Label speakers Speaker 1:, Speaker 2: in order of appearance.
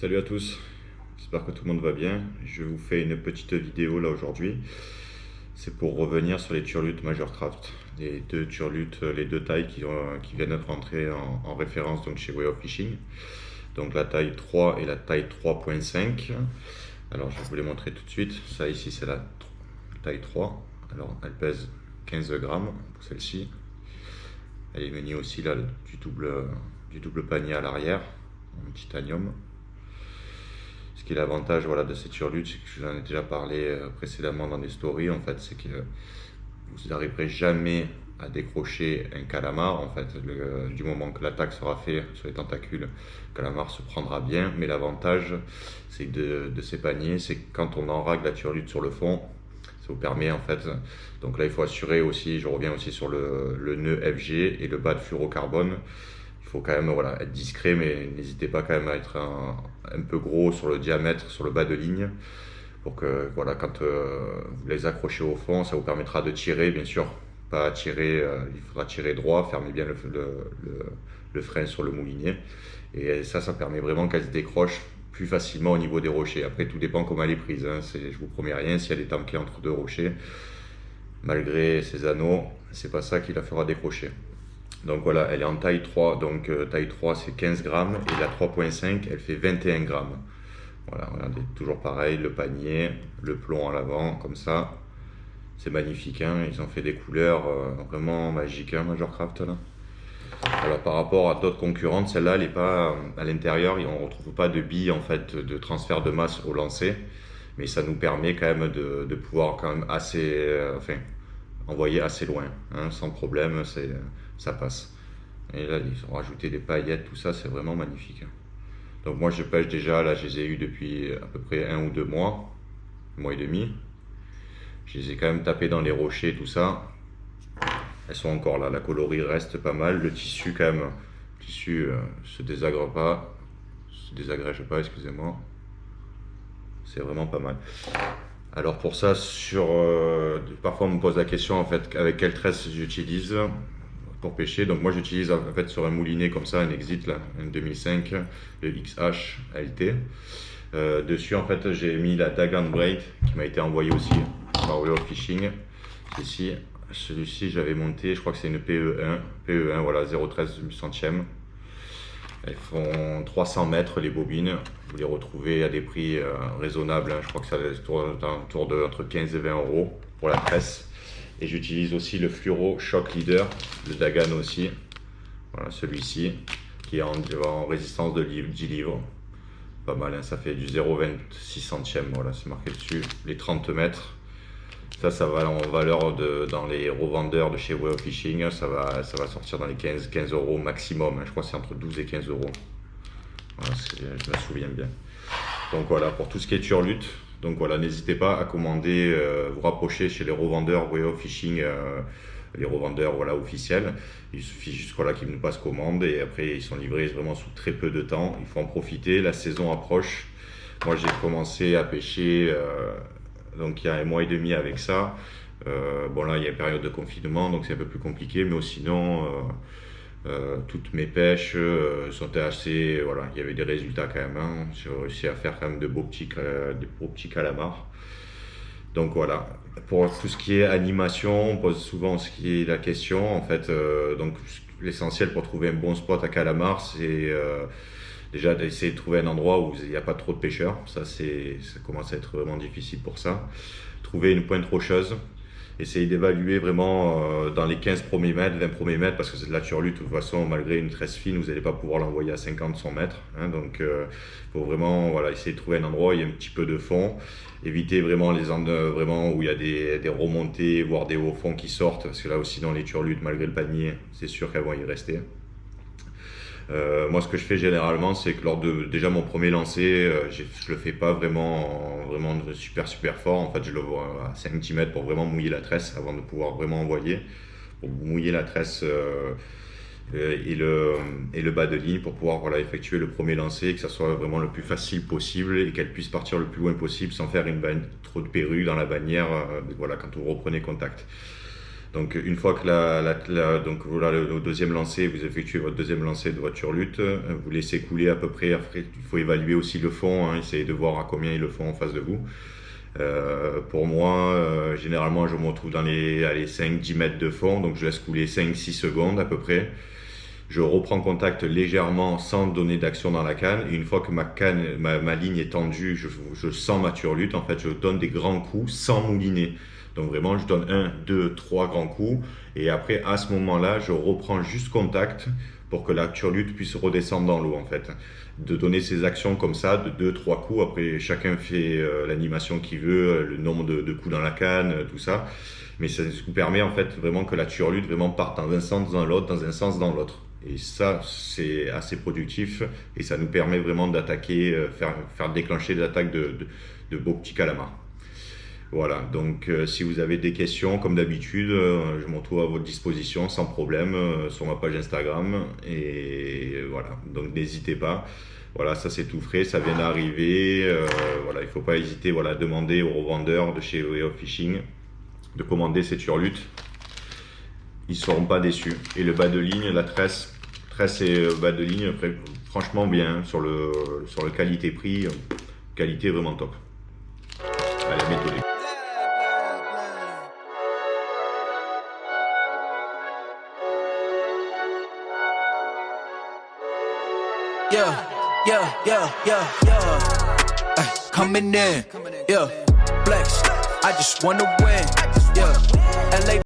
Speaker 1: Salut à tous, j'espère que tout le monde va bien. Je vous fais une petite vidéo là aujourd'hui. C'est pour revenir sur les turlutes Majorcraft. Les deux turlutes, les deux tailles qui viennent d'être entrées en référence donc chez Way of Fishing. Donc la taille 3 et la taille 3.5. Alors je vais vous les montrer tout de suite. Ça ici c'est la taille 3. Alors elle pèse 15 grammes pour celle-ci. Elle est munie aussi là du double panier à l'arrière en titanium. Ce qui est l'avantage de ces turlutes, c'est que je vous en ai déjà parlé précédemment dans des stories, en fait, c'est que vous n'arriverez jamais à décrocher un calamar, en fait, du moment que l'attaque sera faite sur les tentacules, le calamar se prendra bien, mais l'avantage c'est de ces paniers, c'est que quand on enrague la turlute sur le fond, ça vous permet en fait, donc là il faut assurer aussi, je reviens aussi sur le nœud FG et le bas de fluorocarbone. Il faut quand même être discret, mais n'hésitez pas quand même à être un peu gros sur le diamètre, sur le bas de ligne, pour que quand vous les accrochez au fond, ça vous permettra de tirer, bien sûr, pas tirer, il faudra tirer droit, fermez bien le frein sur le moulinet, et ça permet vraiment qu'elle se décroche plus facilement au niveau des rochers. Après, tout dépend comment elle est prise, hein. Je vous promets rien, si elle est tankée entre deux rochers, malgré ses anneaux, c'est pas ça qui la fera décrocher. Donc voilà, elle est en taille 3, donc taille 3 c'est 15 grammes et la 3.5 elle fait 21 grammes. Voilà, regardez, toujours pareil, le panier, le plomb à l'avant, comme ça. C'est magnifique, hein. Ils ont fait des couleurs vraiment magiques, hein, Majorcraft là. Alors par rapport à d'autres concurrentes, celle-là elle n'est pas à l'intérieur, on ne retrouve pas de billes en fait de transfert de masse au lancer, mais ça nous permet quand même de pouvoir quand même envoyer assez loin, hein, sans problème, ça passe. Et là ils ont rajouté des paillettes, tout ça, c'est vraiment magnifique. Donc moi je pêche déjà, là je les ai eu depuis à peu près 1 ou 2 mois, 1 mois et demi. Je les ai quand même tapés dans les rochers, tout ça. Elles sont encore là, la colorie reste pas mal, le tissu quand même, le tissu se désagrège pas, excusez-moi. C'est vraiment pas mal. Alors pour ça, parfois on me pose la question en fait avec quelle tresse j'utilise pour pêcher. Donc moi j'utilise en fait sur un moulinet comme ça, un Exit là, un 2005, le XH LT. Dessus en fait j'ai mis la Dagon Braid qui m'a été envoyée aussi par Way of Fishing. Ici, celui-ci j'avais monté, je crois que c'est une PE1 voilà, 0,13 centième. Elles font 300 mètres les bobines, vous les retrouvez à des prix raisonnables, hein. Je crois que ça tourne autour de entre 15 et 20 euros pour la tresse. Et j'utilise aussi le Fluoro Shock Leader, le Dagan aussi, voilà celui-ci, qui est en résistance de 10 livres. Pas mal, hein, ça fait du 0,26 centième, voilà, c'est marqué dessus, les 30 mètres. Ça va en valeur dans les revendeurs de chez Way of Fishing, ça va sortir dans les 15 euros maximum, hein. Je crois que c'est entre 12 et 15 euros. Voilà, je me souviens bien. Donc voilà, pour tout ce qui est turlute, donc voilà, n'hésitez pas à commander, vous rapprocher chez les revendeurs Way of Fishing, les revendeurs officiels. Il suffit juste qu'ils nous passent commande et après ils sont livrés vraiment sous très peu de temps. Il faut en profiter, la saison approche. Moi j'ai commencé à pêcher donc il y a 1 mois et demi avec ça. Bon là il y a une période de confinement donc c'est un peu plus compliqué, mais sinon toutes mes pêches sont assez, voilà, il y avait des résultats quand même, hein. J'ai réussi à faire quand même de beaux petits calamars. Donc voilà, pour tout ce qui est animation, on pose souvent ce qui est la question en fait. Donc l'essentiel pour trouver un bon spot à calamar, c'est déjà d'essayer de trouver un endroit où il n'y a pas trop de pêcheurs. Ça commence à être vraiment difficile pour ça. Trouver une pointe rocheuse. Essayez d'évaluer vraiment dans les 15 premiers mètres, 20 premiers mètres, parce que c'est de la turlute, de toute façon, malgré une tresse fine, vous n'allez pas pouvoir l'envoyer à 50-100 mètres. Hein, donc, il faut vraiment essayer de trouver un endroit où il y a un petit peu de fond. Éviter vraiment les endroits vraiment où il y a des remontées, voire des hauts fonds qui sortent, parce que là aussi, dans les turlutes, malgré le panier, c'est sûr qu'elles vont y rester. Moi, ce que je fais généralement, c'est que lors de déjà mon premier lancer, je le fais pas vraiment super fort. En fait, je le vois à 5 cm pour vraiment mouiller la tresse avant de pouvoir vraiment envoyer. Pour mouiller la tresse et le bas de ligne pour pouvoir effectuer le premier lancer, que ça soit vraiment le plus facile possible et qu'elle puisse partir le plus loin possible sans faire trop de perruque dans la bannière quand vous reprenez contact. Donc une fois que donc voilà, le deuxième lancer, vous effectuez votre deuxième lancer de votre turlute, vous laissez couler à peu près. Après, il faut évaluer aussi le fond, hein, essayez de voir à combien est le fond en face de vous. Pour moi, généralement, je me retrouve dans les 5-10 mètres de fond, donc je laisse couler 5-6 secondes à peu près. Je reprends contact légèrement sans donner d'action dans la canne. Et une fois que ma ligne est tendue, je sens ma turlute. En fait, je donne des grands coups sans mouliner. Donc vraiment, je donne 1, 2, 3 grands coups. Et après, à ce moment-là, je reprends juste contact pour que la turlute puisse redescendre dans l'eau en fait. De donner ces actions comme ça, de 2, 3 coups. Après, chacun fait l'animation qu'il veut, le nombre de coups dans la canne, tout ça. Mais ça vous permet en fait vraiment que la turlute vraiment parte dans un sens dans l'autre, dans un sens dans l'autre. Et ça, c'est assez productif et ça nous permet vraiment d'attaquer, faire déclencher des attaques de beaux petits calamars. Voilà, donc si vous avez des questions, comme d'habitude, je m'en trouve à votre disposition sans problème sur ma page Instagram. Et voilà, donc n'hésitez pas. Voilà, ça c'est tout frais, ça vient d'arriver. Voilà, il ne faut pas hésiter à demander aux revendeurs de chez Way of Fishing de commander ces turlutes. Ils ne seront pas déçus. Et le bas de ligne, la tresse et bas de ligne, franchement bien sur le qualité-prix, qualité vraiment top. Allez, méthodique.
Speaker 2: Ay, coming in, yeah, flex. I just wanna win, yeah. LA